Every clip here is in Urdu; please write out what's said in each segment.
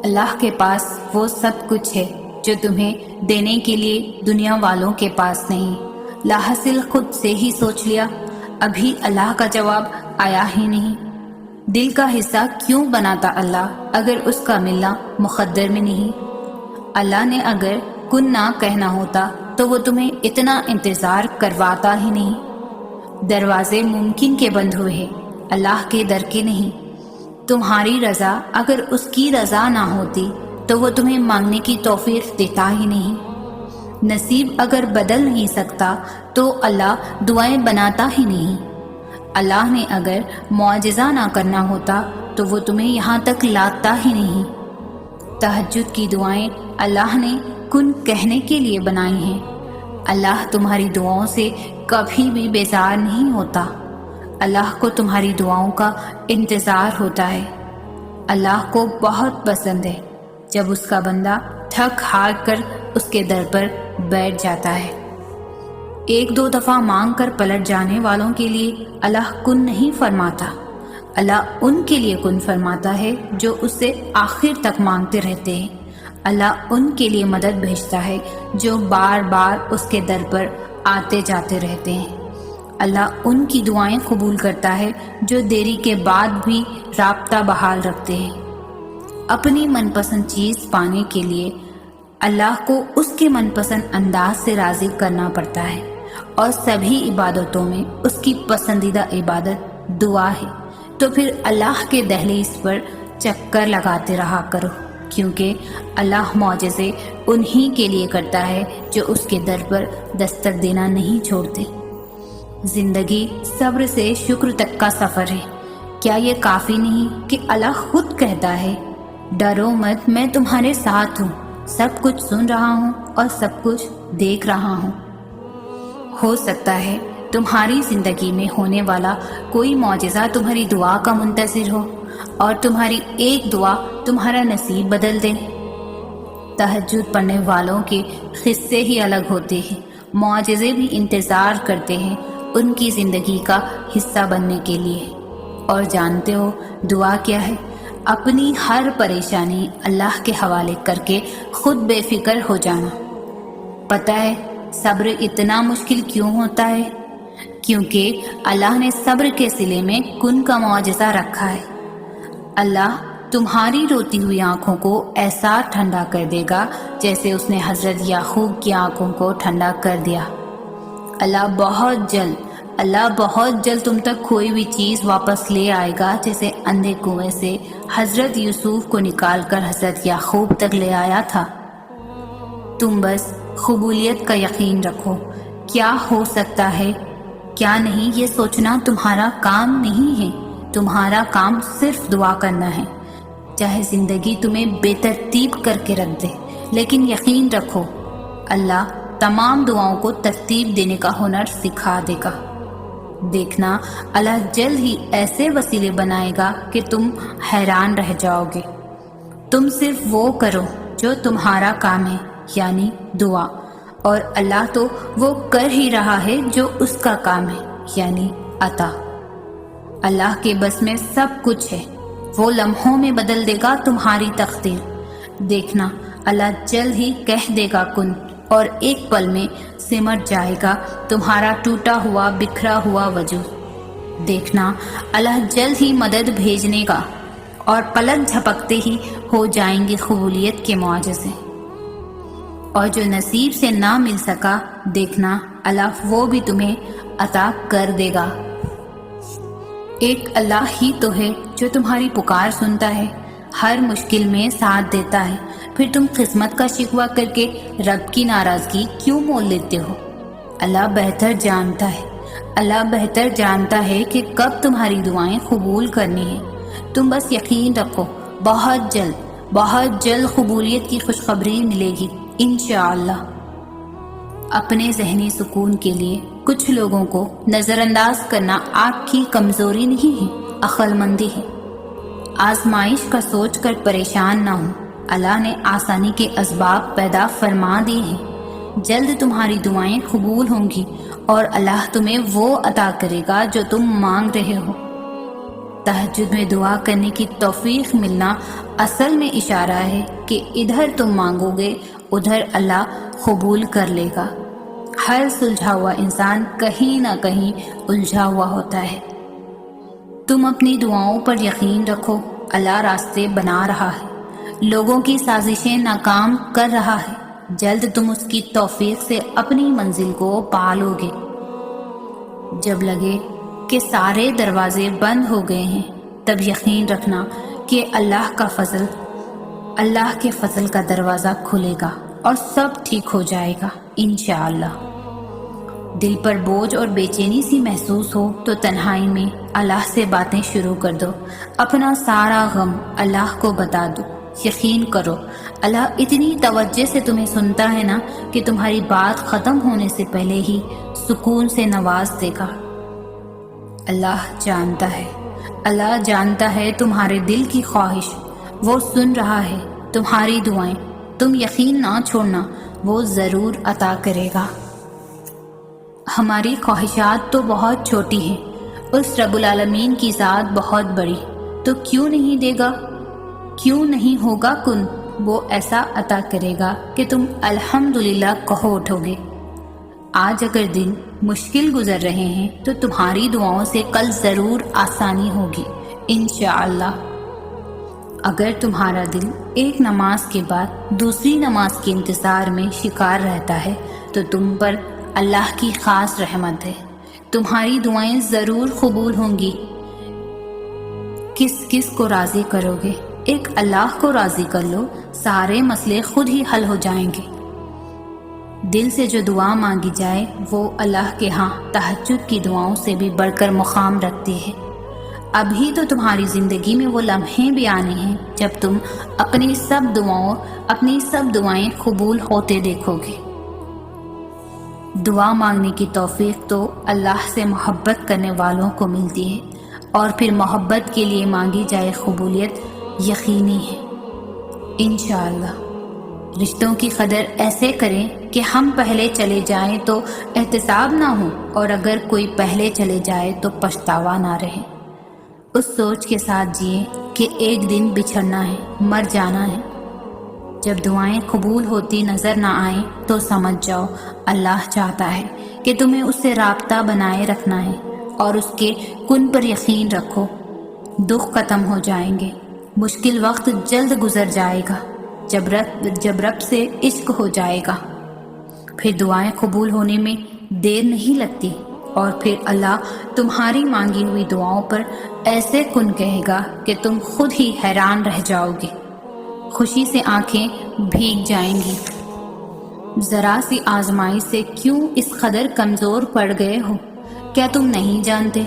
اللہ کے پاس وہ سب کچھ ہے جو تمہیں دینے کے لیے دنیا والوں کے پاس نہیں۔ لاحاصل خود سے ہی سوچ لیا، ابھی اللہ کا جواب آیا ہی نہیں۔ دل کا حصہ کیوں بناتا اللہ اگر اس کا ملنا مقدر میں نہیں؟ اللہ نے اگر کن نہ کہنا ہوتا تو وہ تمہیں اتنا انتظار کرواتا ہی نہیں۔ دروازے ممکن کے بند ہوئے ہیں، اللہ کے در کے نہیں۔ تمہاری رضا اگر اس کی رضا نہ ہوتی تو وہ تمہیں مانگنے کی توفیق دیتا ہی نہیں۔ نصیب اگر بدل نہیں سکتا تو اللہ دعائیں بناتا ہی نہیں۔ اللہ نے اگر معجزہ نہ کرنا ہوتا تو وہ تمہیں یہاں تک لاتا ہی نہیں۔ تہجد کی دعائیں اللہ نے کن کہنے کے لیے بنائی ہیں۔ اللہ تمہاری دعاؤں سے کبھی بھی بیزار نہیں ہوتا۔ اللہ کو تمہاری دعاؤں کا انتظار ہوتا ہے۔ اللہ کو بہت پسند ہے جب اس کا بندہ تھک ہار کر اس کے در پر بیٹھ جاتا ہے۔ ایک دو دفعہ مانگ کر پلٹ جانے والوں کے لیے اللہ کن نہیں فرماتا، اللہ ان کے لیے کن فرماتا ہے جو اس سے آخر تک مانگتے رہتے ہیں۔ اللہ ان کے لیے مدد بھیجتا ہے جو بار بار اس کے در پر آتے جاتے رہتے ہیں۔ اللہ ان کی دعائیں قبول کرتا ہے جو دیری کے بعد بھی رابطہ بحال رکھتے ہیں۔ اپنی من پسند چیز پانے کے لیے اللہ کو اس کے من پسند انداز سے راضی کرنا پڑتا ہے، اور سبھی عبادتوں میں اس کی پسندیدہ عبادت دعا ہے۔ تو پھر اللہ کے دہلیز پر چکر لگاتے رہا کرو، کیونکہ اللہ معجزے انہی کے لیے کرتا ہے جو اس کے در پر دستک دینا نہیں چھوڑتے۔ زندگی صبر سے شکر تک کا سفر ہے۔ کیا یہ کافی نہیں کہ اللہ خود کہتا ہے، ڈرو مت، میں تمہارے ساتھ ہوں، سب کچھ سن رہا ہوں اور سب کچھ دیکھ رہا ہوں۔ ہو سکتا ہے تمہاری زندگی میں ہونے والا کوئی معجزہ تمہاری دعا کا منتظر ہو، اور تمہاری ایک دعا تمہارا نصیب بدل دے۔ تہجد پڑھنے والوں کے قصے ہی الگ ہوتے ہیں، معجزے بھی انتظار کرتے ہیں ان کی زندگی کا حصہ بننے کے لیے۔ اور جانتے ہو دعا کیا ہے؟ اپنی ہر پریشانی اللہ کے حوالے کر کے خود بے فکر ہو جانا۔ پتہ ہے صبر اتنا مشکل کیوں ہوتا ہے؟ کیونکہ اللہ نے صبر کے صلے میں کن کا معجزہ رکھا ہے۔ اللہ تمہاری روتی ہوئی آنکھوں کو ایسا ٹھنڈا کر دے گا جیسے اس نے حضرت یعقوب کی آنکھوں کو ٹھنڈا کر دیا۔ اللہ بہت جلد تم تک کوئی بھی چیز واپس لے آئے گا، جیسے اندھے کنویں سے حضرت یوسف کو نکال کر حضرت یعقوب تک لے آیا تھا۔ تم بس قبولیت کا یقین رکھو۔ کیا ہو سکتا ہے، کیا نہیں، یہ سوچنا تمہارا کام نہیں ہے۔ تمہارا کام صرف دعا کرنا ہے، چاہے زندگی تمہیں بے ترتیب کر کے رکھ دے، لیکن یقین رکھو اللہ تمام دعاؤں کو ترتیب دینے کا ہنر سکھا دے گا۔ دیکھنا اللہ جلد ہی ایسے وسیلے بنائے گا کہ تم حیران رہ جاؤ گے۔ تم صرف وہ کرو جو تمہارا کام ہے، یعنی دعا، اور اللہ تو وہ کر ہی رہا ہے جو اس کا کام ہے، یعنی عطا۔ اللہ کے بس میں سب کچھ ہے، وہ لمحوں میں بدل دے گا تمہاری تقدیر۔ دیکھنا اللہ جلد ہی کہہ دے گا کن، اور ایک پل میں سمٹ جائے گا تمہارا ٹوٹا ہوا بکھرا ہوا وجود۔ دیکھنا اللہ جلد ہی مدد بھیجنے گا، اور پلک جھپکتے ہی ہو جائیں گے قبولیت کے معجزے۔ اور جو نصیب سے نہ مل سکا، دیکھنا اللہ وہ بھی تمہیں عطا کر دے گا۔ ایک اللہ ہی تو ہے جو تمہاری پکار سنتا ہے، ہر مشکل میں ساتھ دیتا ہے۔ پھر تم قسمت کا شکوہ کر کے رب کی ناراضگی کیوں مول لیتے ہو؟ اللہ بہتر جانتا ہے کہ کب تمہاری دعائیں قبول کرنی ہیں۔ تم بس یقین رکھو، بہت جلد قبولیت کی خوشخبری ملے گی انشاءاللہ۔ اپنے ذہنی سکون کے لیے کچھ لوگوں کو نظر انداز کرنا آپ کی کمزوری نہیں ہے، عقل مندی ہے۔ آزمائش کا سوچ کر پریشان نہ ہو، اللہ نے آسانی کے اسباب پیدا فرما دیے ہیں۔ جلد تمہاری دعائیں قبول ہوں گی، اور اللہ تمہیں وہ عطا کرے گا جو تم مانگ رہے ہو۔ تہجد میں دعا کرنے کی توفیق ملنا اصل میں اشارہ ہے کہ ادھر تم مانگو گے ادھر اللہ قبول کر لے گا۔ ہر سلجھا ہوا انسان کہیں نہ کہیں الجھا ہوا ہوتا ہے۔ تم اپنی دعاؤں پر یقین رکھو، اللہ راستے بنا رہا ہے، لوگوں کی سازشیں ناکام کر رہا ہے، جلد تم اس کی توفیق سے اپنی منزل کو پا لو گے۔ جب لگے کہ سارے دروازے بند ہو گئے ہیں تب یقین رکھنا کہ اللہ کے فضل کا دروازہ کھلے گا اور سب ٹھیک ہو جائے گا انشاءاللہ۔ دل پر بوجھ اور بے چینی سی محسوس ہو تو تنہائی میں اللہ سے باتیں شروع کر دو، اپنا سارا غم اللہ کو بتا دو۔ یقین کرو اللہ اتنی توجہ سے تمہیں سنتا ہے نا کہ تمہاری بات ختم ہونے سے پہلے ہی سکون سے نواز دے گا۔ اللہ جانتا ہے تمہارے دل کی خواہش، وہ سن رہا ہے تمہاری دعائیں، تم یقین نہ چھوڑنا، وہ ضرور عطا کرے گا۔ ہماری خواہشات تو بہت چھوٹی ہیں، اس رب العالمین کی ذات بہت بڑی، تو کیوں نہیں دے گا، کیوں نہیں ہوگا کن، وہ ایسا عطا کرے گا کہ تم الحمدللہ کہو اٹھو گے۔ آج اگر دن مشکل گزر رہے ہیں تو تمہاری دعاؤں سے کل ضرور آسانی ہوگی انشاءاللہ۔ اگر تمہارا دل ایک نماز کے بعد دوسری نماز کے انتظار میں شکار رہتا ہے تو تم پر اللہ کی خاص رحمت ہے، تمہاری دعائیں ضرور قبول ہوں گی۔ کس کو راضی کرو گے؟ ایک اللہ کو راضی کر لو، سارے مسئلے خود ہی حل ہو جائیں گے۔ دل سے جو دعا مانگی جائے وہ اللہ کے ہاں تہجد کی دعاؤں سے بھی بڑھ کر مقام رکھتی ہے۔ ابھی تو تمہاری زندگی میں وہ لمحے بھی آنے ہیں جب تم اپنی سب دعائیں قبول ہوتے دیکھو گے۔ دعا مانگنے کی توفیق تو اللہ سے محبت کرنے والوں کو ملتی ہے، اور پھر محبت کے لیے مانگی جائے قبولیت یقینی ہے انشاءاللہ۔ رشتوں کی قدر ایسے کریں کہ ہم پہلے چلے جائیں تو احتساب نہ ہو، اور اگر کوئی پہلے چلے جائے تو پچھتاوا نہ رہے۔ اس سوچ کے ساتھ جئیں کہ ایک دن بچھڑنا ہے، مر جانا ہے۔ جب دعائیں قبول ہوتی نظر نہ آئیں تو سمجھ جاؤ اللہ چاہتا ہے کہ تمہیں اس سے رابطہ بنائے رکھنا ہے، اور اس کے کن پر یقین رکھو۔ دکھ ختم ہو جائیں گے، مشکل وقت جلد گزر جائے گا، جب رب سے عشق ہو جائے گا پھر دعائیں قبول ہونے میں دیر نہیں لگتی، اور پھر اللہ تمہاری مانگی ہوئی دعاؤں پر ایسے کن کہے گا کہ تم خود ہی حیران رہ جاؤ گے، خوشی سے آنکھیں بھیگ جائیں گی۔ ذرا سی آزمائش سے کیوں اس قدر کمزور پڑ گئے ہو؟ کیا تم نہیں جانتے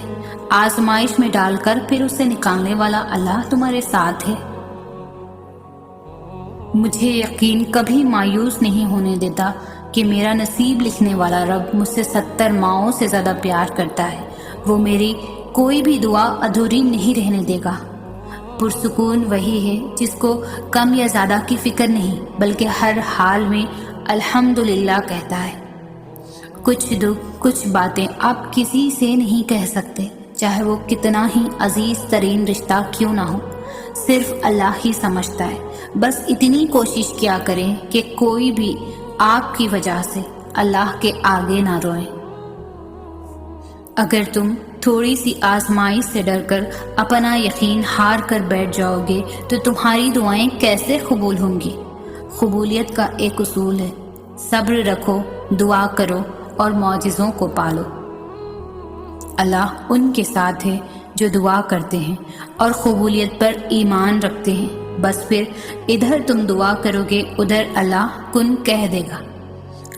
آزمائش میں ڈال کر پھر اسے نکالنے والا اللہ تمہارے ساتھ ہے؟ مجھے یقین کبھی مایوس نہیں ہونے دیتا کہ میرا نصیب لکھنے والا رب مجھ سے 70 ماؤں سے زیادہ پیار کرتا ہے۔ وہ میری کوئی بھی دعا ادھوری نہیں رہنے دے گا۔ پرسکون وہی ہے جس کو کم یا زیادہ کی فکر نہیں، بلکہ ہر حال میں الحمدللہ کہتا ہے۔ کچھ دکھ، کچھ باتیں آپ کسی سے نہیں کہہ سکتے، چاہے وہ کتنا ہی عزیز ترین رشتہ کیوں نہ ہو، صرف اللہ ہی سمجھتا ہے۔ بس اتنی کوشش کیا کریں کہ کوئی بھی آپ کی وجہ سے اللہ کے آگے نہ روئے۔ اگر تم تھوڑی سی آزمائش سے ڈر کر اپنا یقین ہار کر بیٹھ جاؤ گے تو تمہاری دعائیں کیسے قبول ہوں گی؟ قبولیت کا ایک اصول ہے، صبر رکھو، دعا کرو اور معجزوں کو پالو۔ اللہ ان کے ساتھ ہے جو دعا کرتے ہیں اور قبولیت پر ایمان رکھتے ہیں۔ بس پھر ادھر تم دعا کرو گے ادھر اللہ کن کہہ دے گا۔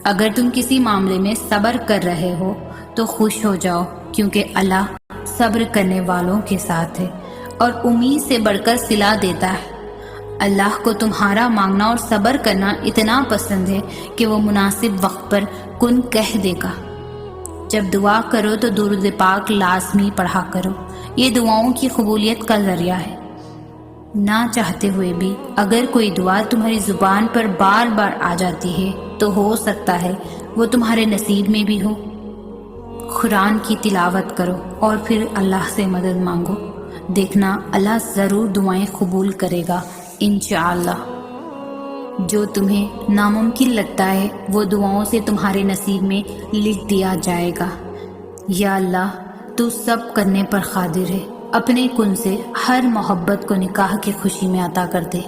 اگر تم کسی معاملے میں صبر کر رہے ہو تو خوش ہو جاؤ، کیونکہ اللہ صبر کرنے والوں کے ساتھ ہے اور امید سے بڑھ کر صلہ دیتا ہے۔ اللہ کو تمہارا مانگنا اور صبر کرنا اتنا پسند ہے کہ وہ مناسب وقت پر کن کہہ دے گا۔ جب دعا کرو تو درود پاک لازمی پڑھا کرو، یہ دعاؤں کی قبولیت کا ذریعہ ہے۔ نہ چاہتے ہوئے بھی اگر کوئی دعا تمہاری زبان پر بار بار آ جاتی ہے تو ہو سکتا ہے وہ تمہارے نصیب میں بھی ہو۔ قرآن کی تلاوت کرو اور پھر اللہ سے مدد مانگو، دیکھنا اللہ ضرور دعائیں قبول کرے گا انشاءاللہ۔ جو تمہیں ناممکن لگتا ہے وہ دعاؤں سے تمہارے نصیب میں لکھ دیا جائے گا۔ یا اللہ تو سب کرنے پر قادر ہے، اپنے کن سے ہر محبت کو نکاح کی خوشی میں عطا کر دے۔